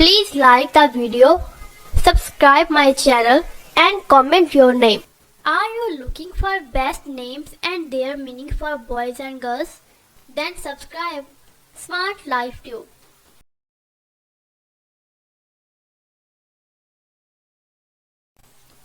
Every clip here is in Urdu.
Please like the video, subscribe my channel and comment your name. Are you looking for best names and their meaning for boys and girls? Then subscribe Smart Life Tube.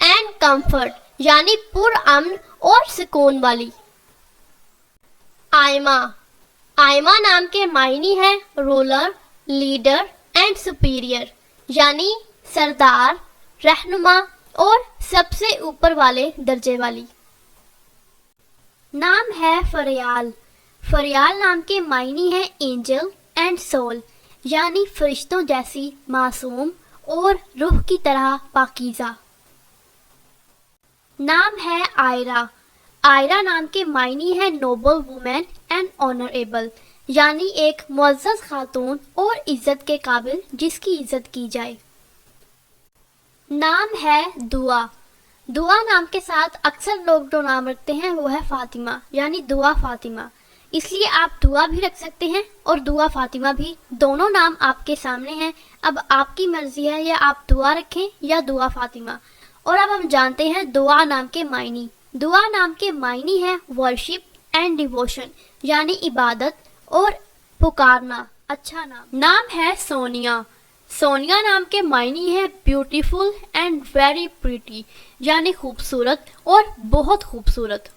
And comfort یعنی پرامن اور سکون والی. آئمہ. آئمہ نام کے معنی ہے رولر، لیڈر اینڈ سپیریئر یعنی سردار، رہنما اور سب سے اوپر والے درجے والی. نام ہے فریال. فریال نام کے معنی ہے اینجل اینڈ سول یعنی فرشتوں جیسی معصوم اور روح کی طرح پاکیزہ. نام ہے آئرہ. آئرہ نام کے معنی ہے نوبل وومن اینڈ آنریبل یعنی ایک معزز خاتون اور عزت کے قابل جس کی عزت کی جائے. نام ہے دعا. دعا نام کے ساتھ اکثر لوگ جو نام رکھتے ہیں وہ ہے فاطمہ یعنی دعا فاطمہ، اس لیے آپ دعا بھی رکھ سکتے ہیں اور دعا فاطمہ بھی، دونوں نام آپ کے سامنے ہیں. اب آپ کی مرضی ہے یا آپ دعا رکھیں یا دعا فاطمہ. اور اب ہم جانتے ہیں دعا نام کے معنی. دعا نام کے معنی ہے ورشپ اینڈ ڈیووشن یعنی عبادت اور پکارنا. اچھا نام ہے سونیا. سونیا نام کے معنی ہے بیوٹیفل اینڈ ویری پریٹی یعنی خوبصورت اور بہت خوبصورت.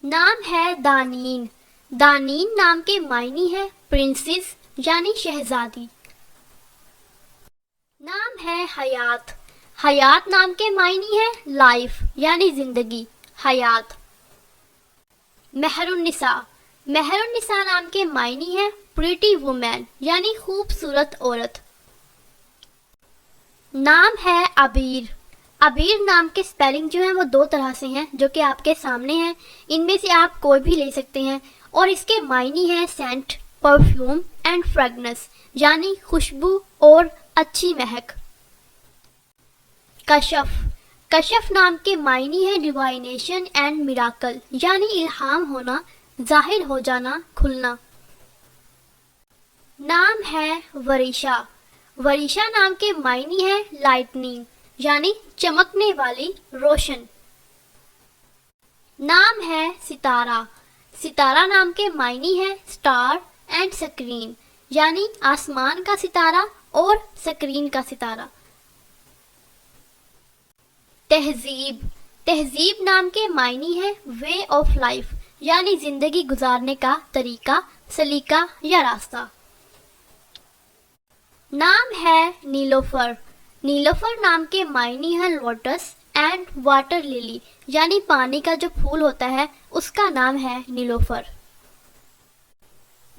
نام ہے دانین. دانین نام کے معنی ہے پرنسس یعنی شہزادی. نام ہے حیات. حیات نام کے معنی ہے لائف یعنی زندگی، حیات. مہر النساء. مہر النساء نام کے معنی ہے پریٹی وومن یعنی خوبصورت عورت. نام ہے عبیر. عبیر نام کے سپیلنگ جو ہیں وہ دو طرح سے ہیں جو کہ آپ کے سامنے ہیں. ان میں سے آپ کوئی بھی لے سکتے ہیں اور اس کے معنی ہے سینٹ، پرفیوم اینڈ فریگنس یعنی خوشبو اور اچھی مہک. کشف. کشف نام کے معنی ہے ڈیوائنیشن اینڈ میراکل یعنی الہام ہونا، ظاہر ہو جانا، کھلنا. نام ہے وریشا. وریشا نام کے معنی ہے لائٹننگ یعنی چمکنے والی، روشن. نام ہے ستارہ. ستارہ نام کے معنی ہے اسٹار اینڈ سکرین یعنی آسمان کا ستارہ اور سکرین کا ستارہ. تہذیب. تہذیب نام کے معنی ہے وے آف لائف یعنی زندگی گزارنے کا طریقہ، سلیقہ یا راستہ. نام ہے نیلوفر. نیلوفر نام کے معنی ہے لوٹس اینڈ واٹر لیلی یعنی پانی کا جو پھول ہوتا ہے اس کا نام ہے نیلوفر.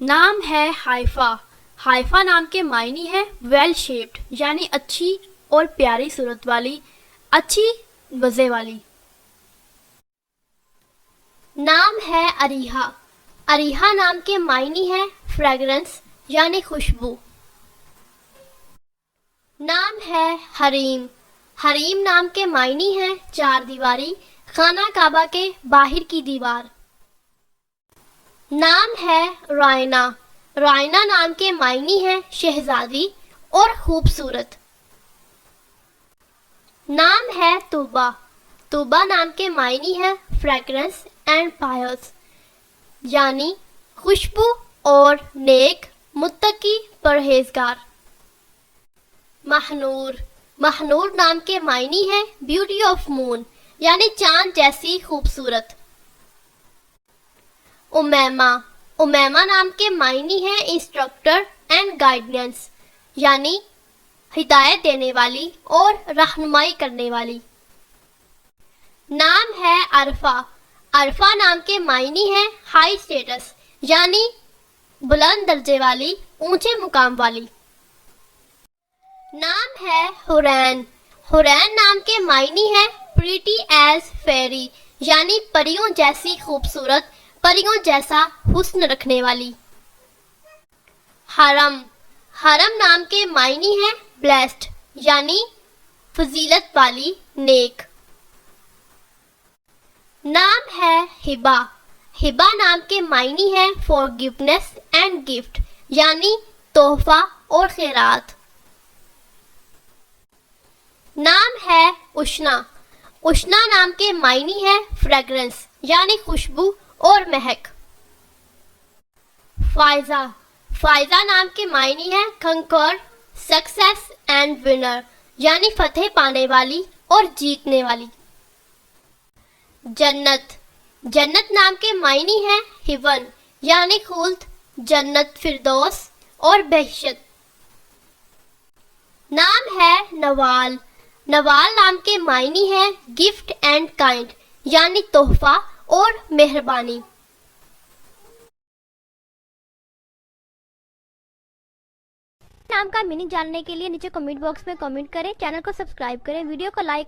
نام ہے ہائفا. ہائفا نام کے معنی ہے ویل شیپڈ یعنی اچھی اور پیاری صورت والی، اچھی وضع والی. نام ہے اریحا. اریحا نام کے معنی ہے فریگرنس یعنی خوشبو. نام ہے حریم. حریم نام کے معنی ہے چار دیواری، خانہ کعبہ کے باہر کی دیوار. نام ہے رائنا. رائنا نام کے معنی ہے شہزادی اور خوبصورت. نام ہے طوبہ. طوبہ نام کے معنی ہے فریگرنس اینڈ پائس یعنی خوشبو اور نیک، متقی، پرہیزگار. مہنور. مہنور نام کے معنی ہے بیوٹی آف مون یعنی چاند جیسی خوبصورت. امیمہ. امیمہ نام کے معنی ہے انسٹرکٹر اینڈ گائیڈنس یعنی ہدایت دینے والی اور رہنمائی کرنے والی. نام ہے عرفہ. عرفہ نام کے معنی ہے ہائی اسٹیٹس یعنی بلند درجے والی، اونچے مقام والی. نام ہے حورین. حورین نام کے معنی ہے پریٹی ایز فیری یعنی پریوں جیسی خوبصورت، پریوں جیسا حسن رکھنے والی. حرم. حرم نام کے معنی ہے بلیسڈ یعنی فضیلت والی، نیک. نام ہے ہبہ. ہبہ نام کے معنی ہے فارگیونیس اینڈ گفٹ یعنی تحفہ اور خیرات. نام ہے اشنا. اشنا نام کے معنی ہے فریگرنس یعنی خوشبو اور مہک. فائزہ. فائزہ نام کے معنی ہے کنکر، سکسیس اینڈ ونر یعنی فتح پانے والی اور جیتنے والی۔ جنت، جنت نام کے معنی ہیں ہیون یعنی خلد، جنت فردوس اور بہشت۔ نام ہے نوال، نوال نام کے معنی ہیں گفٹ اینڈ کائنڈ یعنی تحفہ اور مہربانی۔ نام کا میننگ جاننے کے لیے نیچے کمنٹ باکس میں کمنٹ کریں، چینل کو سبسکرائب کریں، ویڈیو کو لائک